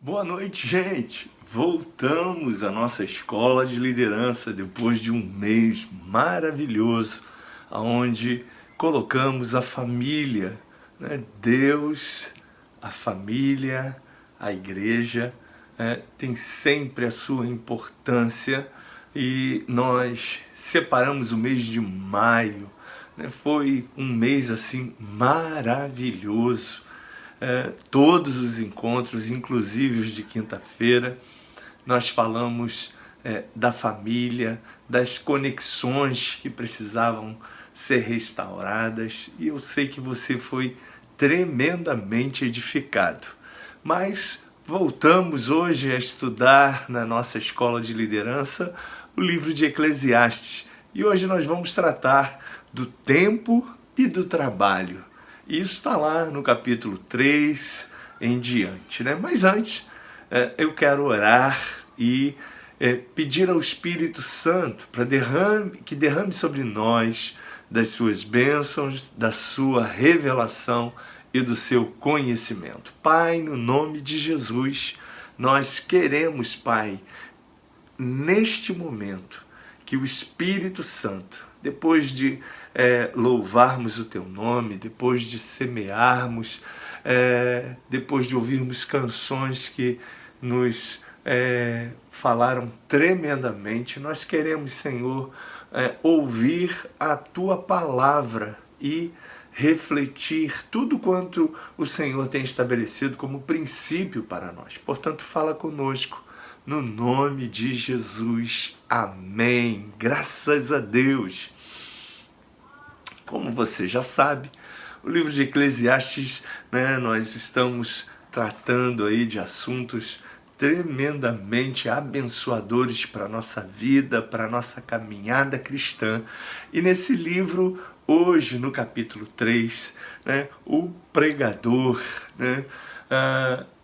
Boa noite, gente! Voltamos à nossa escola de liderança depois de um mês maravilhoso, onde colocamos a família, né? Deus, a família, a igreja, tem sempre a sua importância e nós separamos o mês de maio, né? Foi um mês assim maravilhoso. Todos os encontros, inclusive os de quinta-feira, nós falamos da família, das conexões que precisavam ser restauradas, e eu sei que você foi tremendamente edificado. Mas voltamos hoje a estudar na nossa escola de liderança o livro de Eclesiastes, e hoje nós vamos tratar do tempo e do trabalho. Isso está lá no capítulo 3 em diante, né? Mas antes, eu quero orar e pedir ao Espírito Santo para que derrame sobre nós das suas bênçãos, da sua revelação e do seu conhecimento. Pai, no nome de Jesus, nós queremos, Pai, neste momento, que o Espírito Santo, depois de louvarmos o Teu nome, depois de semearmos, depois de ouvirmos canções que nos falaram tremendamente, nós queremos, Senhor, ouvir a Tua palavra e refletir tudo quanto o Senhor tem estabelecido como princípio para nós. Portanto, fala conosco, no nome de Jesus. Amém. Graças a Deus. Como você já sabe, o livro de Eclesiastes, né, nós estamos tratando aí de assuntos tremendamente abençoadores para a nossa vida, para a nossa caminhada cristã. E nesse livro, hoje, no capítulo 3, né, o pregador, né,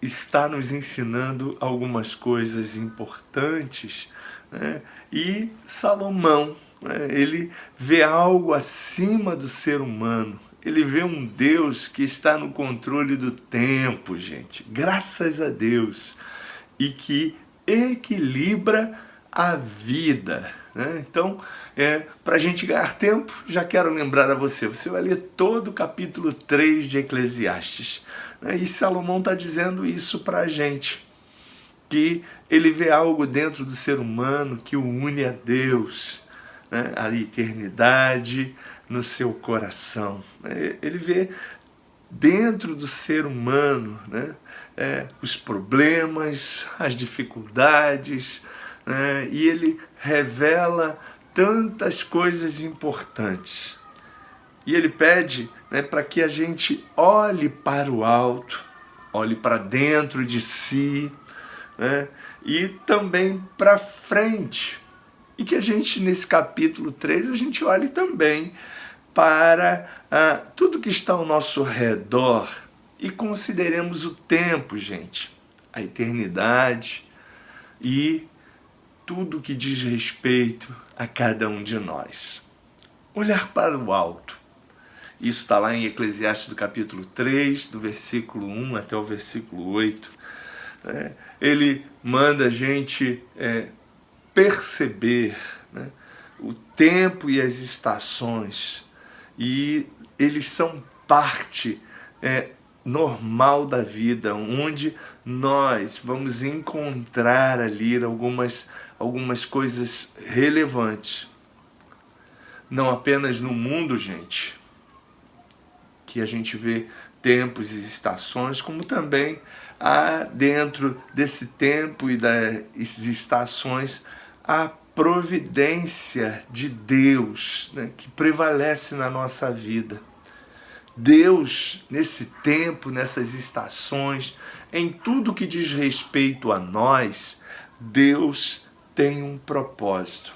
está nos ensinando algumas coisas importantes, né, e Salomão, né, ele vê algo acima do ser humano. Ele vê um Deus que está no controle do tempo, gente. Graças a Deus. E que equilibra a vida, né? Então, para a gente ganhar tempo, já quero lembrar a você vai ler todo o capítulo 3 de Eclesiastes, né? E Salomão está dizendo isso para a gente, que ele vê algo dentro do ser humano que o une a Deus, né? A eternidade no seu coração. Ele vê dentro do ser humano, né, os problemas, as dificuldades, né, e ele revela tantas coisas importantes. E ele pede, né, para que a gente olhe para o alto, olhe para dentro de si, né, e também para frente. E que a gente, nesse capítulo 3, a gente olhe também para tudo que está ao nosso redor e consideremos o tempo, gente, a eternidade e tudo que diz respeito a cada um de nós. Olhar para o alto. Isso está lá em Eclesiastes do capítulo 3, do versículo 1 até o versículo 8. Ele manda a gente perceber, né, o tempo e as estações, e eles são parte normal da vida, onde nós vamos encontrar ali algumas coisas relevantes. Não apenas no mundo, gente, que a gente vê tempos e estações, como também há dentro desse tempo e das estações a providência de Deus, né, que prevalece na nossa vida. Deus, nesse tempo, nessas estações, em tudo que diz respeito a nós, Deus tem um propósito.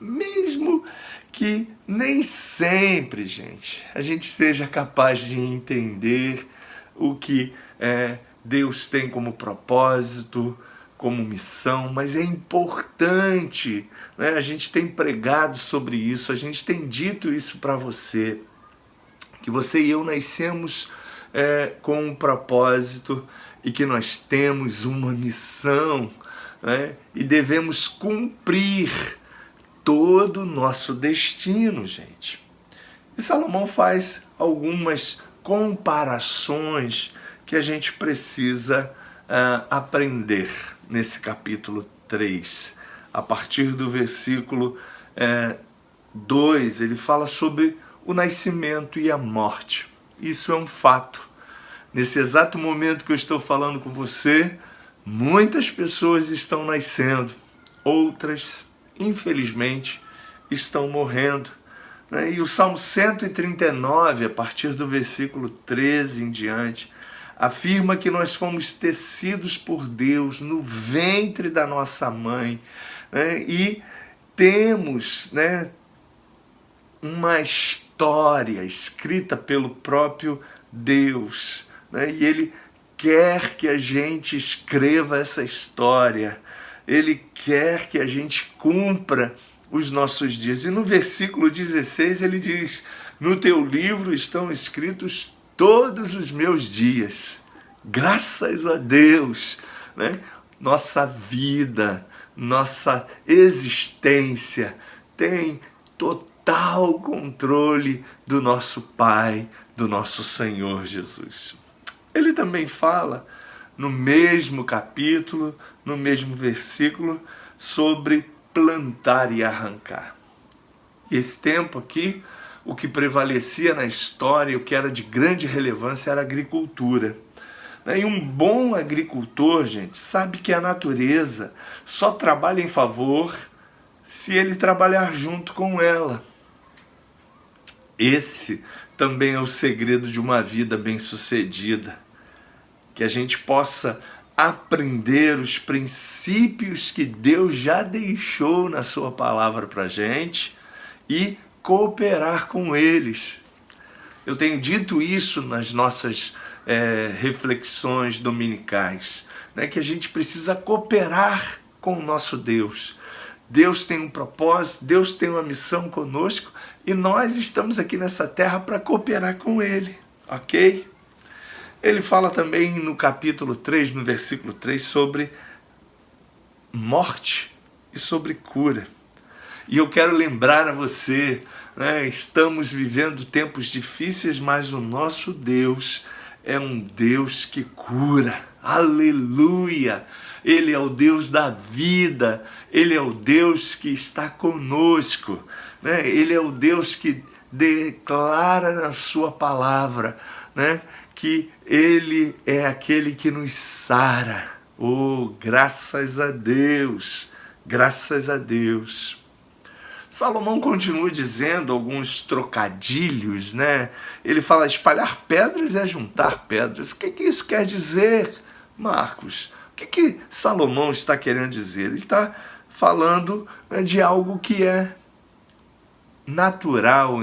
Mesmo que nem sempre, gente, a gente seja capaz de entender o que Deus tem como propósito, como missão, mas é importante, né? A gente tem pregado sobre isso, a gente tem dito isso para você, que você e eu nascemos com um propósito, e que nós temos uma missão, né? E devemos cumprir todo o nosso destino, gente. E Salomão faz algumas comparações que a gente precisa aprender nesse capítulo 3. A partir do versículo 2, ele fala sobre o nascimento e a morte. Isso é um fato. Nesse exato momento que eu estou falando com você, muitas pessoas estão nascendo, outras, infelizmente, estão morrendo. E o Salmo 139, a partir do versículo 13 em diante, afirma que nós fomos tecidos por Deus no ventre da nossa mãe, e temos, uma história escrita pelo próprio Deus, e Ele quer que a gente escreva essa história, Ele quer que a gente cumpra os nossos dias. E no versículo 16 ele diz: no teu livro estão escritos todos os meus dias. Graças a Deus, nossa vida, nossa existência tem total controle do nosso Pai, do nosso Senhor Jesus. Ele também fala no mesmo capítulo, no mesmo versículo, sobre plantar e arrancar. Esse tempo aqui, o que prevalecia na história, o que era de grande relevância, era a agricultura. E um bom agricultor, gente, sabe que a natureza só trabalha em favor se ele trabalhar junto com ela. Esse também é o segredo de uma vida bem-sucedida. Que a gente possa aprender os princípios que Deus já deixou na sua palavra para a gente e cooperar com eles. Eu tenho dito isso nas nossas reflexões dominicais, que a gente precisa cooperar com o nosso Deus. Deus tem um propósito, Deus tem uma missão conosco e nós estamos aqui nessa terra para cooperar com Ele, ok? Ele fala também no capítulo 3, no versículo 3, sobre morte e sobre cura. E eu quero lembrar a você, estamos vivendo tempos difíceis, mas o nosso Deus é um Deus que cura. Aleluia! Ele é o Deus da vida, Ele é o Deus que está conosco, Ele é o Deus que declara na sua palavra, que Ele é aquele que nos sara. Oh, graças a Deus, graças a Deus. Salomão continua dizendo alguns trocadilhos, Ele fala: espalhar pedras é juntar pedras. O que isso quer dizer, Marcos? O que Salomão está querendo dizer? Ele está falando de algo que é natural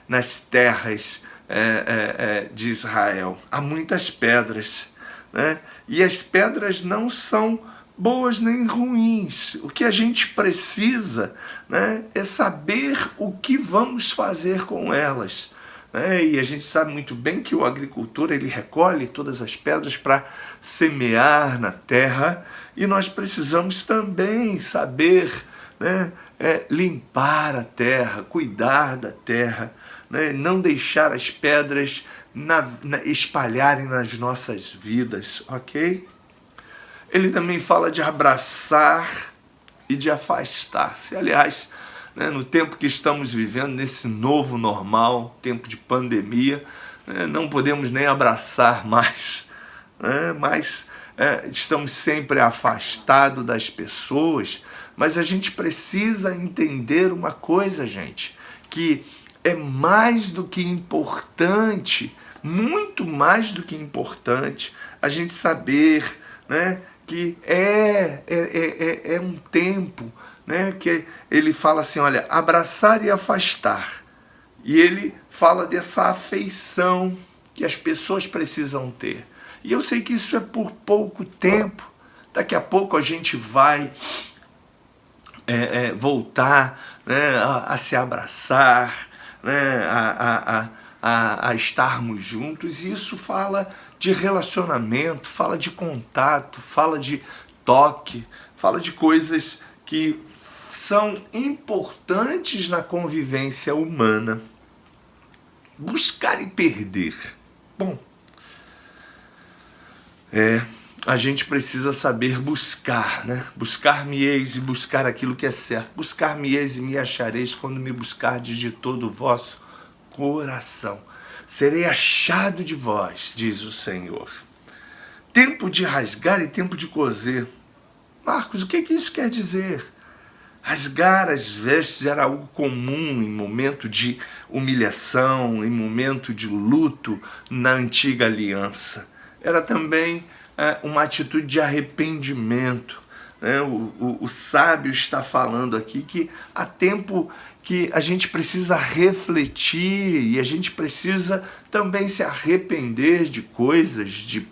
nas terras de Israel. Há muitas pedras, e as pedras não são boas nem ruins. O que a gente precisa, é saber o que vamos fazer com elas. E a gente sabe muito bem que o agricultor ele recolhe todas as pedras para semear na terra, e nós precisamos também saber limpar a terra, cuidar da terra, não deixar as pedras espalharem nas nossas vidas, ok? Ele também fala de abraçar e de afastar-se. Aliás, no tempo que estamos vivendo, nesse novo normal, tempo de pandemia, não podemos nem abraçar mais, mas estamos sempre afastados das pessoas. Mas a gente precisa entender uma coisa, gente, que é mais do que importante, muito mais do que importante, a gente saber, que é um tempo, que ele fala assim, olha, abraçar e afastar. E ele fala dessa afeição que as pessoas precisam ter. E eu sei que isso é por pouco tempo. Daqui a pouco a gente vai voltar a se abraçar, a estarmos juntos. E isso fala de relacionamento, fala de contato, fala de toque, fala de coisas que são importantes na convivência humana. Buscar e perder. Bom, a gente precisa saber buscar, né? Buscar-me-eis e buscar aquilo que é certo. Buscar-me-eis e me achareis quando me buscardes de todo o vosso coração. Serei achado de vós, diz o Senhor. Tempo de rasgar e tempo de coser. Marcos, o que isso quer dizer? Rasgar as vestes era algo comum em momento de humilhação, em momento de luto na antiga aliança. Era também uma atitude de arrependimento. O sábio está falando aqui que há tempo que a gente precisa refletir e a gente precisa também se arrepender de coisas, de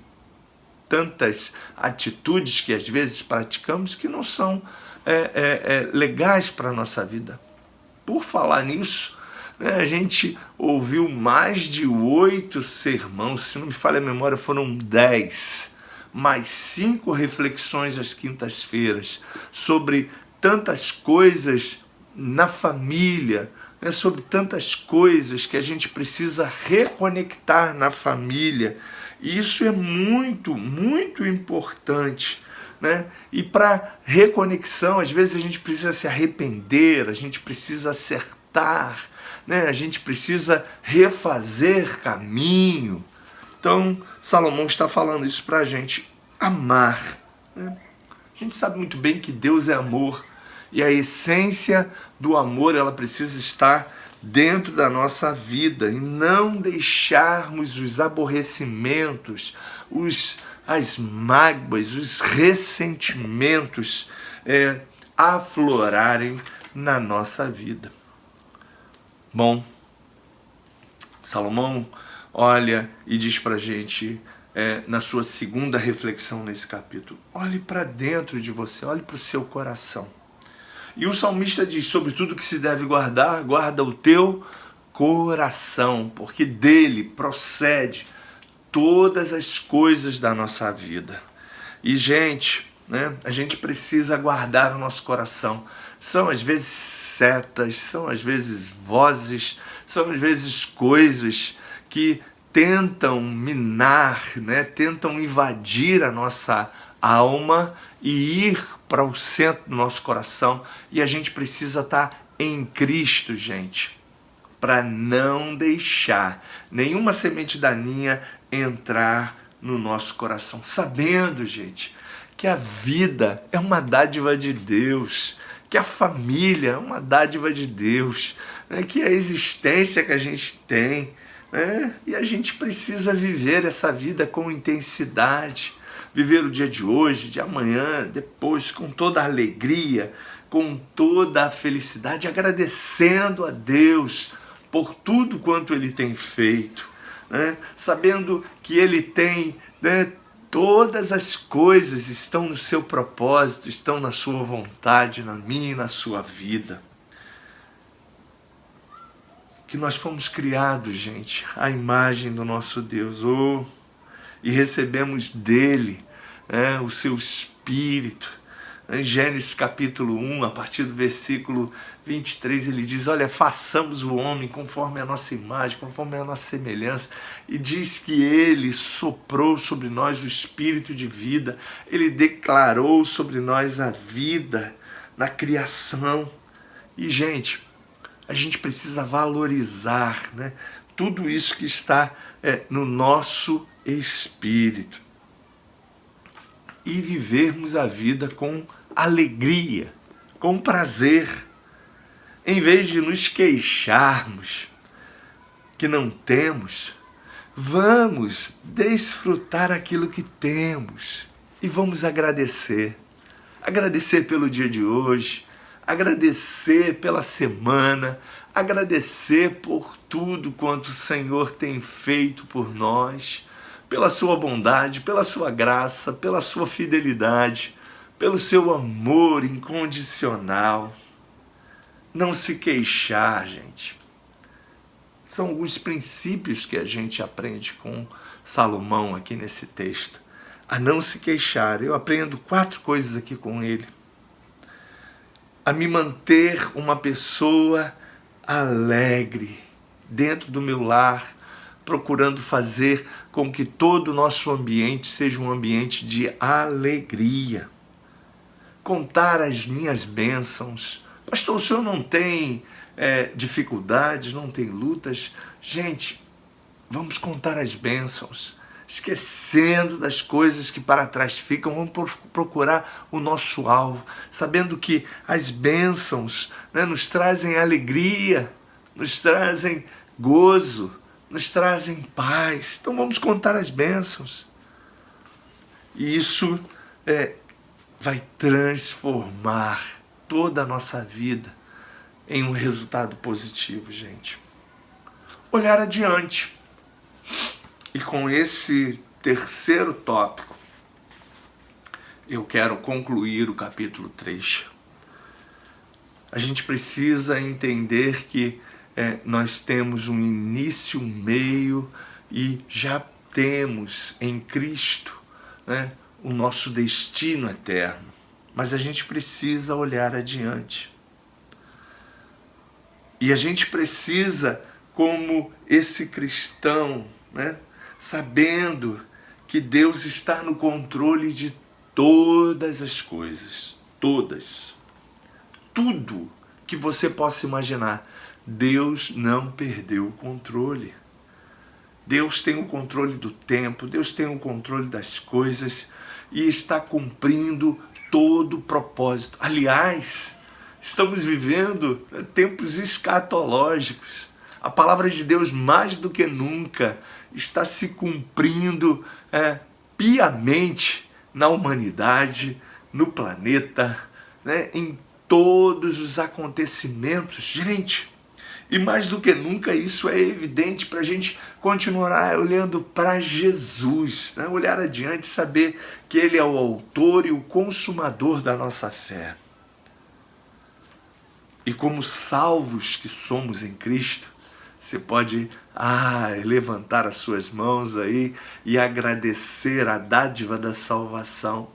tantas atitudes que às vezes praticamos que não são legais para a nossa vida. Por falar nisso, a gente ouviu mais de 8 sermões, se não me falha a memória foram 10, mais 5 reflexões às quintas-feiras sobre tantas coisas na família, sobre tantas coisas que a gente precisa reconectar na família. E isso é muito, muito importante. E para reconexão, às vezes a gente precisa se arrepender, a gente precisa acertar, a gente precisa refazer caminho. Então, Salomão está falando isso para a gente amar. A gente sabe muito bem que Deus é amor e a essência do amor ela precisa estar dentro da nossa vida e não deixarmos os aborrecimentos, as mágoas, os ressentimentos aflorarem na nossa vida. Bom, Salomão olha e diz pra gente, na sua segunda reflexão nesse capítulo, olhe para dentro de você, olhe para o seu coração. E o salmista diz, sobre tudo que se deve guardar, guarda o teu coração, porque dele procede todas as coisas da nossa vida. E, gente, a gente precisa guardar o nosso coração. São às vezes setas, são às vezes vozes, são às vezes coisas que tentam minar, tentam invadir a nossa alma e ir para o centro do nosso coração. E a gente precisa estar em Cristo, gente, para não deixar nenhuma semente daninha entrar no nosso coração, sabendo, gente, que a vida é uma dádiva de Deus, que a família é uma dádiva de Deus, que a existência que a gente tem, e a gente precisa viver essa vida com intensidade, viver o dia de hoje, de amanhã, depois, com toda a alegria, com toda a felicidade, agradecendo a Deus por tudo quanto Ele tem feito, sabendo que Ele tem, todas as coisas estão no seu propósito, estão na sua vontade, na minha e na sua vida. Que nós fomos criados, gente, à imagem do nosso Deus, e recebemos dele o seu Espírito. Em Gênesis capítulo 1, a partir do versículo 23, ele diz, olha, façamos o homem conforme a nossa imagem, conforme a nossa semelhança, e diz que ele soprou sobre nós o Espírito de vida, ele declarou sobre nós a vida na criação. E, gente, a gente precisa valorizar tudo isso que está no nosso espírito e vivermos a vida com alegria, com prazer, em vez de nos queixarmos que não temos. Vamos desfrutar aquilo que temos e vamos agradecer pelo dia de hoje, agradecer pela semana, agradecer por tudo quanto o Senhor tem feito por nós, pela sua bondade, pela sua graça, pela sua fidelidade, pelo seu amor incondicional. Não se queixar, gente. São alguns princípios que a gente aprende com Salomão aqui nesse texto. A não se queixar. Eu aprendo 4 coisas aqui com ele. A me manter uma pessoa alegre dentro do meu lar, procurando fazer com que todo o nosso ambiente seja um ambiente de alegria. Contar as minhas bênçãos. Pastor, o senhor não tem dificuldades, não tem lutas? Gente, vamos contar as bênçãos. Esquecendo das coisas que para trás ficam, vamos procurar o nosso alvo, sabendo que as bênçãos, né, nos trazem alegria, nos trazem gozo, nos trazem paz. Então vamos contar as bênçãos. E isso vai transformar toda a nossa vida em um resultado positivo, gente. Olhar adiante. E com esse terceiro tópico, eu quero concluir o capítulo 3. A gente precisa entender que nós temos um início, um meio e já temos em Cristo, né, o nosso destino eterno. Mas a gente precisa olhar adiante. E a gente precisa, como esse cristão, né, sabendo que Deus está no controle de todas as coisas, todas, tudo que você possa imaginar, Deus não perdeu o controle. Deus tem o controle do tempo, Deus tem o controle das coisas e está cumprindo todo o propósito. Aliás, estamos vivendo tempos escatológicos. A palavra de Deus, mais do que nunca, está se cumprindo piamente na humanidade, no planeta, né, em todos os acontecimentos. Gente, e mais do que nunca isso é evidente para a gente continuar olhando para Jesus, né, olhar adiante, saber que Ele é o autor e o consumador da nossa fé. E como salvos que somos em Cristo, você pode levantar as suas mãos aí e agradecer a dádiva da salvação.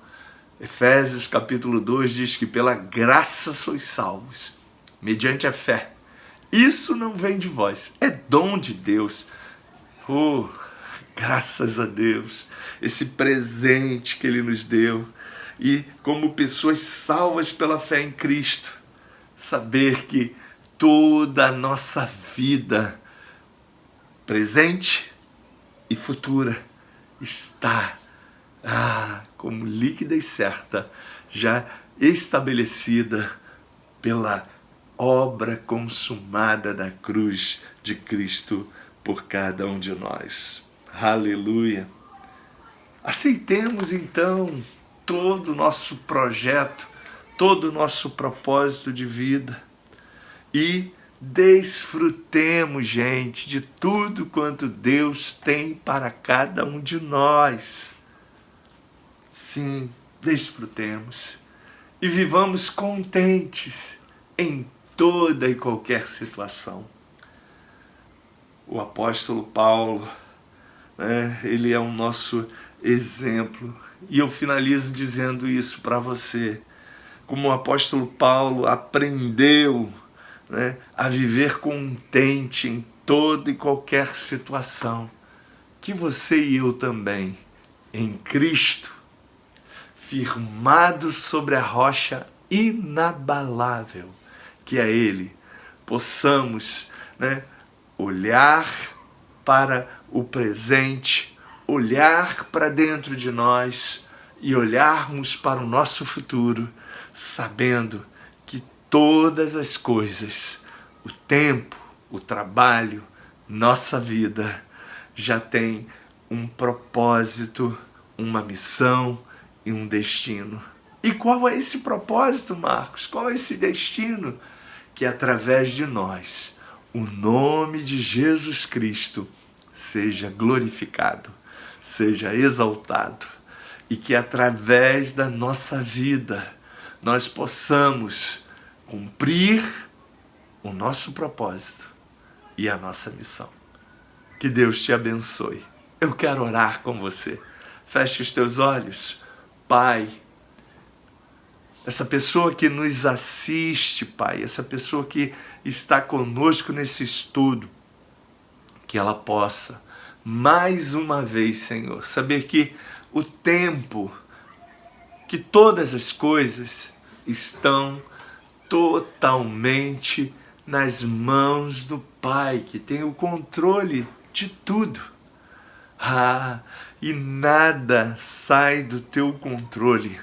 Efésios capítulo 2 diz que pela graça sois salvos, mediante a fé. Isso não vem de vós, é dom de Deus. Oh, graças a Deus, esse presente que Ele nos deu. E como pessoas salvas pela fé em Cristo, saber que toda a nossa vida, presente e futura, está como líquida e certa, já estabelecida pela obra consumada da cruz de Cristo por cada um de nós. Aleluia! Aceitemos então todo o nosso projeto, todo o nosso propósito de vida e desfrutemos, gente, de tudo quanto Deus tem para cada um de nós. Sim, desfrutemos e vivamos contentes em toda e qualquer situação. O apóstolo Paulo, né, ele é o nosso exemplo. E eu finalizo dizendo isso para você. Como o apóstolo Paulo aprendeu, né, a viver contente em toda e qualquer situação, que você e eu também, em Cristo, firmados sobre a rocha inabalável, que é Ele, possamos, né, olhar para o presente, olhar para dentro de nós e olharmos para o nosso futuro, sabendo que todas as coisas, o tempo, o trabalho, nossa vida, já tem um propósito, uma missão e um destino. E qual é esse propósito, Marcos? Qual é esse destino? Que através de nós, o nome de Jesus Cristo seja glorificado, seja exaltado, e que através da nossa vida nós possamos cumprir o nosso propósito e a nossa missão. Que Deus te abençoe. Eu quero orar com você. Feche os teus olhos. Pai, essa pessoa que nos assiste, Pai, essa pessoa que está conosco nesse estudo, que ela possa, mais uma vez, Senhor, saber que o tempo, que todas as coisas estão totalmente nas mãos do Pai, que tem o controle de tudo. E nada sai do teu controle.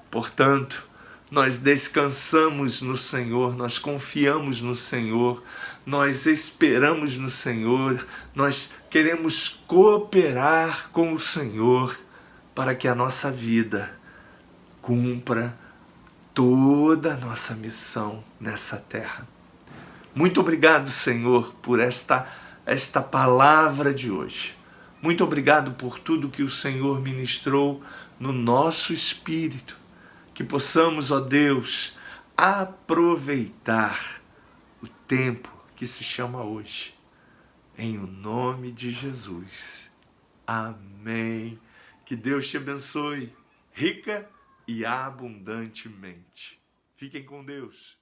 Portanto, nós descansamos no Senhor, nós confiamos no Senhor, nós esperamos no Senhor, nós queremos cooperar com o Senhor para que a nossa vida cumpra toda a nossa missão nessa terra. Muito obrigado, Senhor, por esta palavra de hoje. Muito obrigado por tudo que o Senhor ministrou no nosso espírito. Que possamos, ó Deus, aproveitar o tempo que se chama hoje. Em o nome de Jesus. Amém. Que Deus te abençoe, rica e abundantemente. Fiquem com Deus.